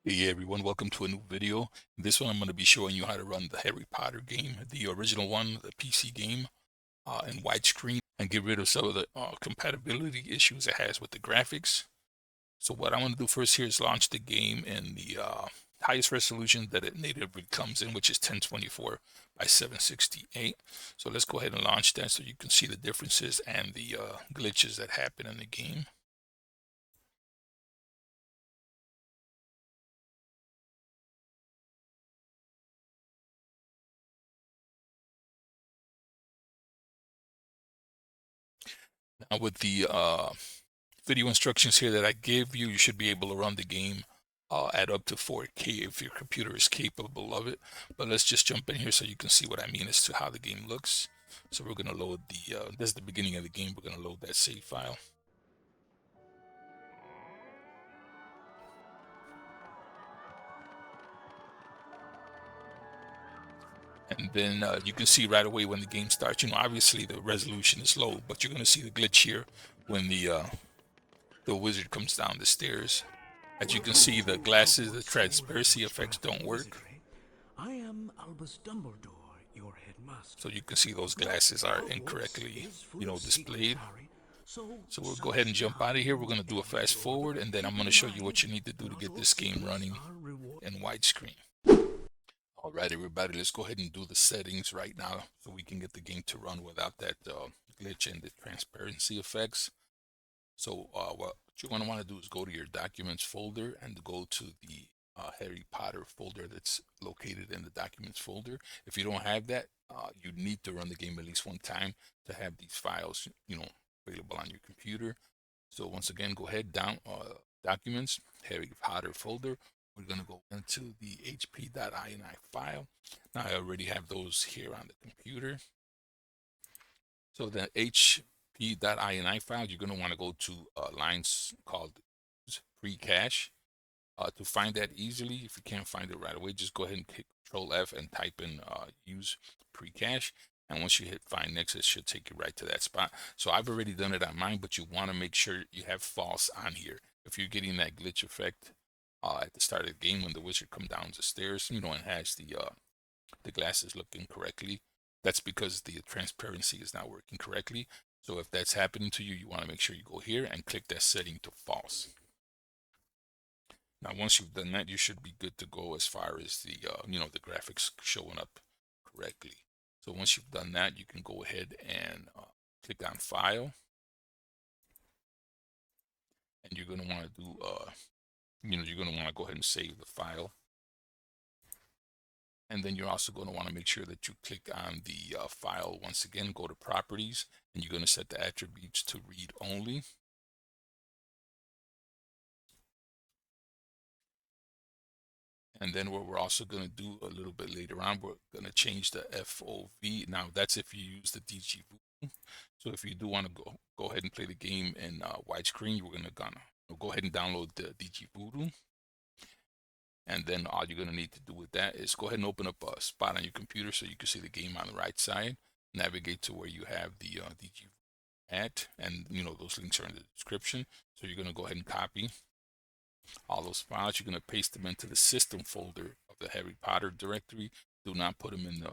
Hey everyone, welcome to a new video. In this one I'm going to be showing you how to run the Harry Potter game, the original one, the PC game, in widescreen and get rid of some of the compatibility issues it has with the graphics. So what I'm going to do first here is launch the game in the highest resolution that it natively comes in, which is 1024 by 768. So let's go ahead and launch that so you can see the differences and the glitches that happen in the game. Now with the video instructions here that I give you, you should be able to run the game at up to 4K if your computer is capable of it. But let's just jump in here so you can see what I mean as to how the game looks. So we're going to load this is the beginning of the game. We're going to load that save file. And then you can see right away when the game starts, obviously the resolution is low, but you're going to see the glitch here when the wizard comes down the stairs. As you can see, the glasses, the transparency effects don't work. I am Albus Dumbledore, your headmaster. So you can see those glasses are Hogwarts incorrectly, is full of secrets, displayed. Harry. So So we'll go ahead search and jump out of here. now We're going to do a and fast ensure forward, that and then I'm keep going to in show you what mind, you need to do to not get all this game secrets running are rewarded. in widescreen. All right, everybody, let's go ahead and do the settings right now so we can get the game to run without that glitch and the transparency effects. So what you're going to want to do is go to your documents folder and go to the Harry Potter folder that's located in the documents folder. If you don't have that, you need to run the game at least one time to have these files, available on your computer. So once again, go ahead down documents, Harry Potter folder. We're going to go into the hp.ini file. Now I already have those here on the computer. So the hp.ini file, you're going to want to go to lines called pre-cache. To find that easily, if you can't find it right away, just go ahead and hit Control F and type in use pre-cache. And once you hit find next, it should take you right to that spot. So I've already done it on mine, but you want to make sure you have false on here. If you're getting that glitch effect at the start of the game when the wizard comes down the stairs, and has the glasses look incorrectly, that's because the transparency is not working correctly. So if that's happening to you, you want to make sure you go here and click that setting to false. Now, once you've done that, you should be good to go as far as the graphics showing up correctly. So once you've done that, you can go ahead and click on File, and you're going to want to do, you're going to want to go ahead and save the file. And then you're also going to want to make sure that you click on the file once again, go to Properties, and you're going to set the attributes to read only. And then what we're also going to do a little bit later on, we're going to change the FOV. Now that's if you use the DG Voodoo. So if you do want to go ahead and play the game in widescreen, you're going to go ahead and download the DG Voodoo. And then all you're going to need to do with that is go ahead and open up a spot on your computer so you can see the game on the right side. Navigate to where you have the DG at, and those links are in the description. So you're going to go ahead and copy all those files. You're going to paste them into the system folder of the Harry Potter directory. Do not put them in the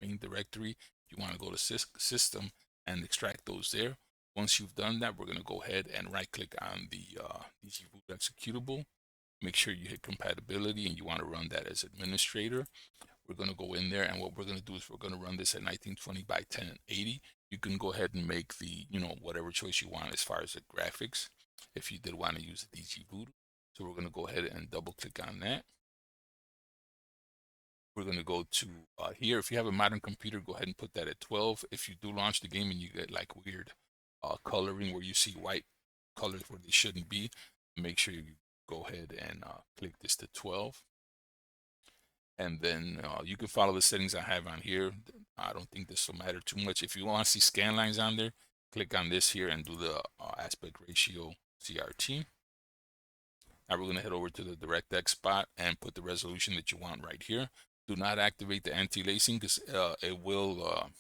main directory. You want to go to system and extract those there. Once you've done that, we're going to go ahead and right click on the DGVoot executable. Make sure you hit compatibility and you want to run that as administrator. We're going to go in there, and what we're going to do is we're going to run this at 1920 by 1080. You can go ahead and make the, whatever choice you want as far as the graphics, if you did want to use the DGVoot. So we're going to go ahead and double click on that. We're going to go to here. If you have a modern computer, go ahead and put that at 12. If you do launch the game and you get like weird coloring where you see white colors where they shouldn't be, make sure you go ahead and click this to 12. And then you can follow the settings I have on here. I don't think this will matter too much. If you want to see scan lines on there, click on this here and do the aspect ratio CRT. Now we're going to head over to the DirectX spot and put the resolution that you want right here. Do not activate the anti-lacing because it will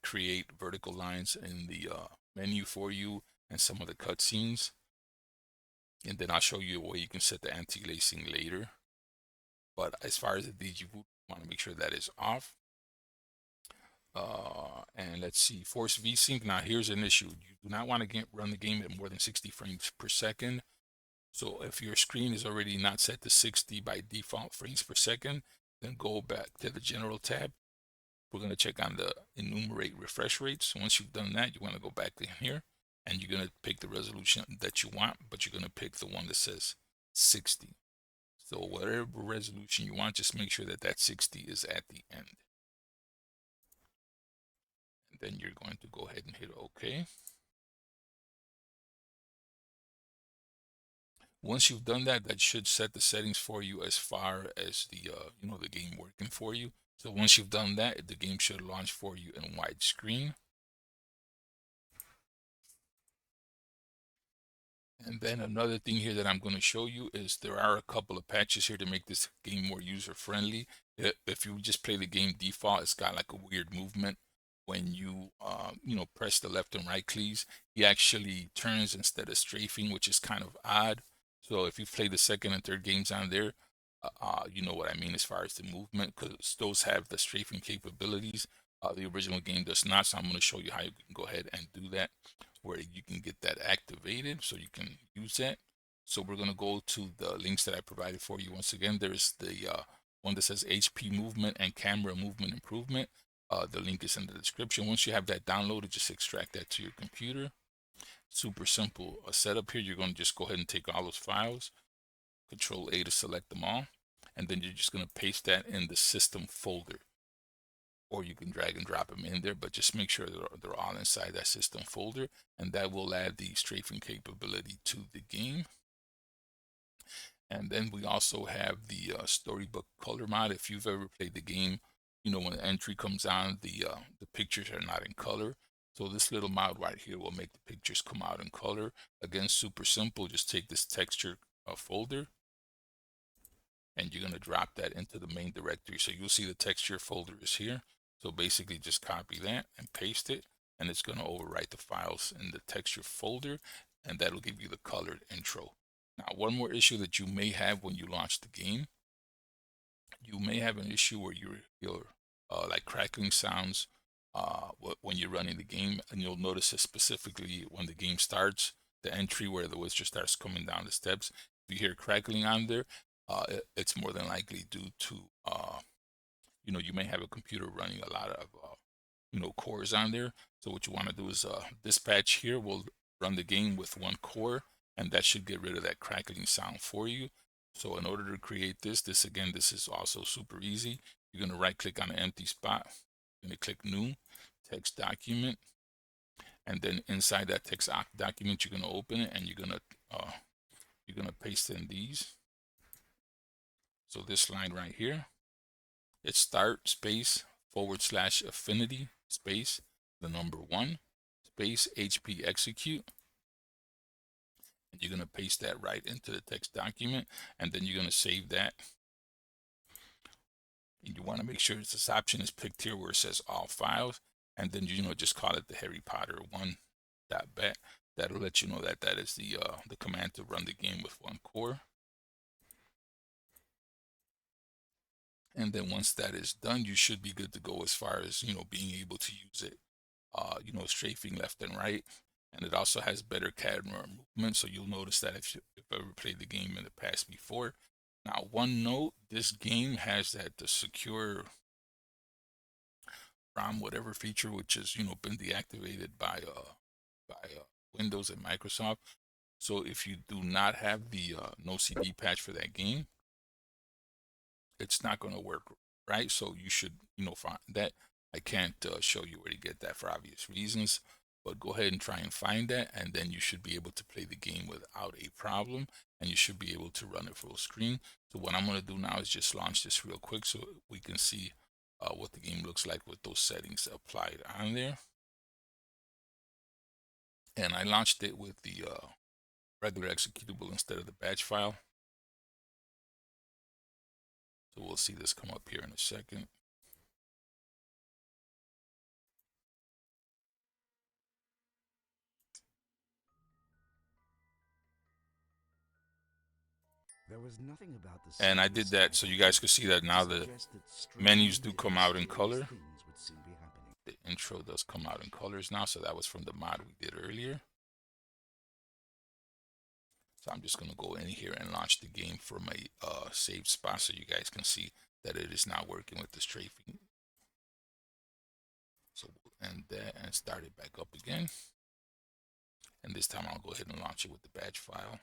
create vertical lines in the menu for you and some of the cutscenes. and then I'll show you a way you can set the anti-lacing later. But as far as the DG boot, you want to make sure that is off. And let's see, force VSync. Now here's an issue. You do not want to run the game at more than 60 frames per second. So if your screen is already not set to 60 by default frames per second, then go back to the general tab. We're going to check on the enumerate refresh rates. Once you've done that, you want to go back to here and you're going to pick the resolution that you want, but you're going to pick the one that says 60. So whatever resolution you want, just make sure that that 60 is at the end. And then you're going to go ahead and hit OK. Once you've done that, that should set the settings for you as far as the the game working for you. So once you've done that, the game should launch for you in widescreen. And then another thing here that I'm going to show you is there are a couple of patches here to make this game more user friendly. If you just play the game default, it's got like a weird movement when you press the left and right keys. He actually turns instead of strafing, which is kind of odd. So if you play the second and third games on there, you know what I mean as far as the movement, because those have the strafing capabilities. The original game does not, so I'm going to show you how you can go ahead and do that, where you can get that activated so you can use that. So we're going to go to the links that I provided for you. Once again, there's the one that says HP movement and camera movement improvement. The link is in the description. Once you have that downloaded, just extract that to your computer. Super simple setup here. You're going to just go ahead and take all those files, Control A to select them all, and then you're just going to paste that in the system folder, or you can drag and drop them in there, but just make sure they're all inside that system folder, and that will add the strafing capability to the game. And then we also have the storybook color mod. If you've ever played the game, you know when the entry comes on, the pictures are not in color. So this little mod right here will make the pictures come out in color. Again, super simple. Just take this texture folder, and you're going to drop that into the main directory. So you'll see the texture folder is here. So basically just copy that and paste it, and it's going to overwrite the files in the texture folder, and that'll give you the colored intro. Now, one more issue that you may have when you launch the game, you may have an issue where your like crackling sounds when you're running the game, and you'll notice it specifically when the game starts, the entry where the wizard starts coming down the steps. If you hear crackling on there, it's more than likely due to you may have a computer running a lot of cores on there. So what you want to do is this patch here will run the game with one core, and that should get rid of that crackling sound for you. So in order to create this again, this is also super easy. You're going to right click on an empty spot, you're going to click new text document, and then inside that text document you're going to open it, and you're going to paste in these. So this line right here, it's start space / affinity space the number 1 space HP execute, and you're going to paste that right into the text document, and then you're going to save that. And you want to make sure this option is picked here where it says all files, and then just call it the Harry Potter 1.bat. That'll let you know that that is the command to run the game with one core. And then once that is done, you should be good to go as far as being able to use it strafing left and right. And it also has better camera movement, so you'll notice that if you've ever played the game in the past before. Now, one note, this game has the secure ROM whatever feature, which has been deactivated by Windows and Microsoft. So if you do not have the no CD patch for that game, it's not going to work, right? So you should find that. I can't show you where to get that for obvious reasons, but go ahead and try and find that, and then you should be able to play the game without a problem, and you should be able to run it full screen. So what I'm going to do now is just launch this real quick so we can see what the game looks like with those settings applied on there. And I launched it with the regular executable instead of the batch file. So we'll see this come up here in a second. There was nothing about the And I scene did that inside so that you guys could see that to now the suggest that menus do strange and come out in mysterious color. things would soon be happening. The intro does come out in colors now, so that was from the mod we did earlier. So I'm just going to go in here and launch the game from a saved spot so you guys can see that it is now working with the strafing. So we'll end that and start it back up again. And this time I'll go ahead and launch it with the batch file.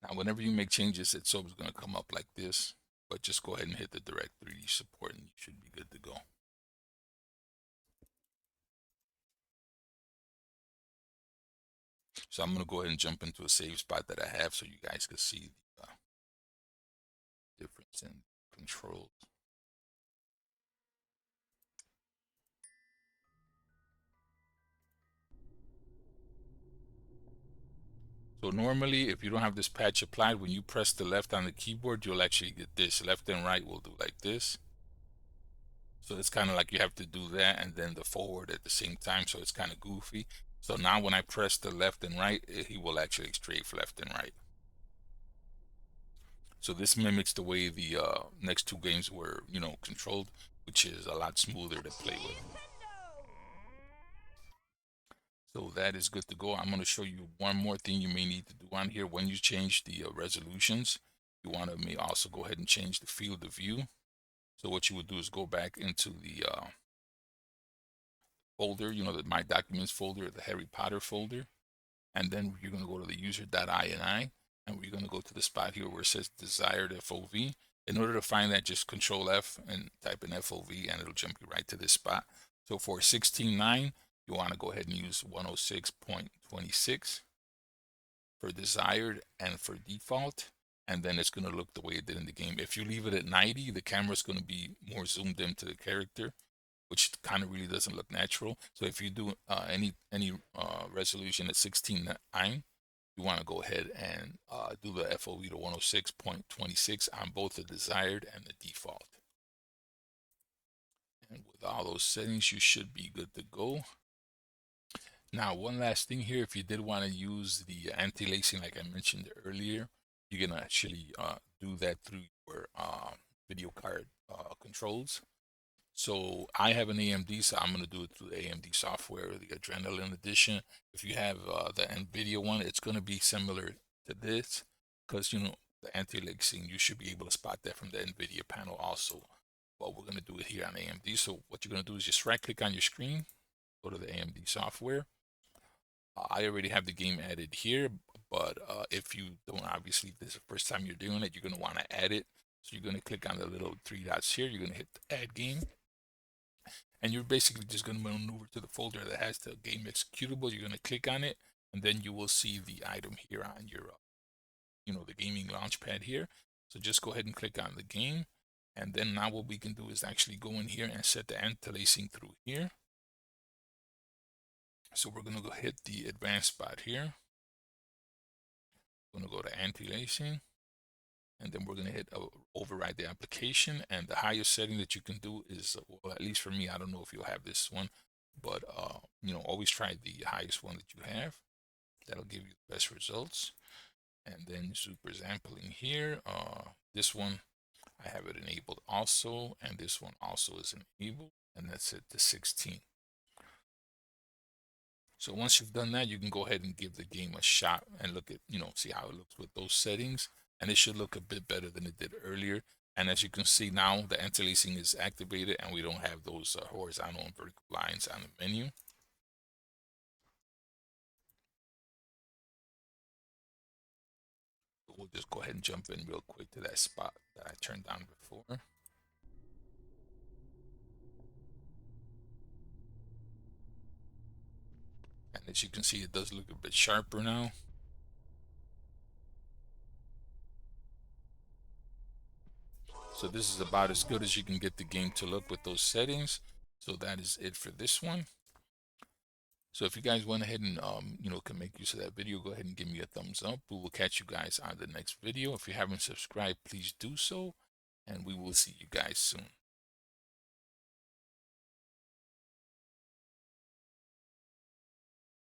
Now, whenever you make changes, it's always going to come up like this, but just go ahead and hit the direct 3D support and you should be good to go. So I'm going to go ahead and jump into a save spot that I have so you guys can see the difference in controls. So normally, if you don't have this patch applied, when you press the left on the keyboard, you'll actually get this. Left and right will do like this. So it's kind of like you have to do that and then the forward at the same time. So it's kind of goofy. So now when I press the left and right, he will actually strafe left and right. So this mimics the way the next two games were, controlled, which is a lot smoother to play with. So that is good to go. I'm going to show you one more thing you may need to do on here. When you change the resolutions, you want to may also go ahead and change the field of view. So what you would do is go back into the folder, the My Documents folder, the Harry Potter folder, and then you're going to go to the user.ini, and we're going to go to the spot here where it says desired FOV. In order to find that, just Control F and type in FOV, and it'll jump you right to this spot. So for 16:9, you want to go ahead and use 106.26 for desired and for default, and then it's going to look the way it did in the game. If you leave it at 90, the camera's going to be more zoomed into the character, which kind of really doesn't look natural. So if you do any resolution at 16:9, you want to go ahead and do the FOV to 106.26 on both the desired and the default. And with all those settings, you should be good to go. Now, one last thing here, if you did want to use the anti-lacing like I mentioned earlier, you can actually do that through your video card controls. So I have an AMD, so I'm going to do it through the AMD software, the Adrenaline Edition. If you have the NVIDIA one, it's going to be similar to this because, the anti-lacing, you should be able to spot that from the NVIDIA panel also. But we're going to do it here on AMD. So what you're going to do is just right click on your screen, go to the AMD software. I already have the game added here, but if you don't, obviously, if this is the first time you're doing it, you're going to want to add it. So you're going to click on the little three dots here. You're going to hit the add game. And you're basically just going to maneuver to the folder that has the game executable. You're going to click on it, and then you will see the item here on your, the gaming launchpad here. So just go ahead and click on the game. And then now what we can do is actually go in here and set the anti-lacing through here. So we're going to go hit the advanced spot here. We're going to go to anti-lacing. And then we're going to hit override the application. And the highest setting that you can do is, well, at least for me, I don't know if you'll have this one, but always try the highest one that you have. That'll give you the best results. And then super sampling here, this one I have it enabled also, and this one also is enabled, and that's it to 16. So once you've done that, you can go ahead and give the game a shot and look at, see how it looks with those settings. And it should look a bit better than it did earlier. And as you can see now, the anti-lacing is activated and we don't have those horizontal and vertical lines on the menu. We'll just go ahead and jump in real quick to that spot that I turned on before. And as you can see, it does look a bit sharper now. So this is about as good as you can get the game to look with those settings. So that is it for this one. So if you guys went ahead and can make use of that video, go ahead and give me a thumbs up. We will catch you guys on the next video. If you haven't subscribed, please do so, and we will see you guys soon.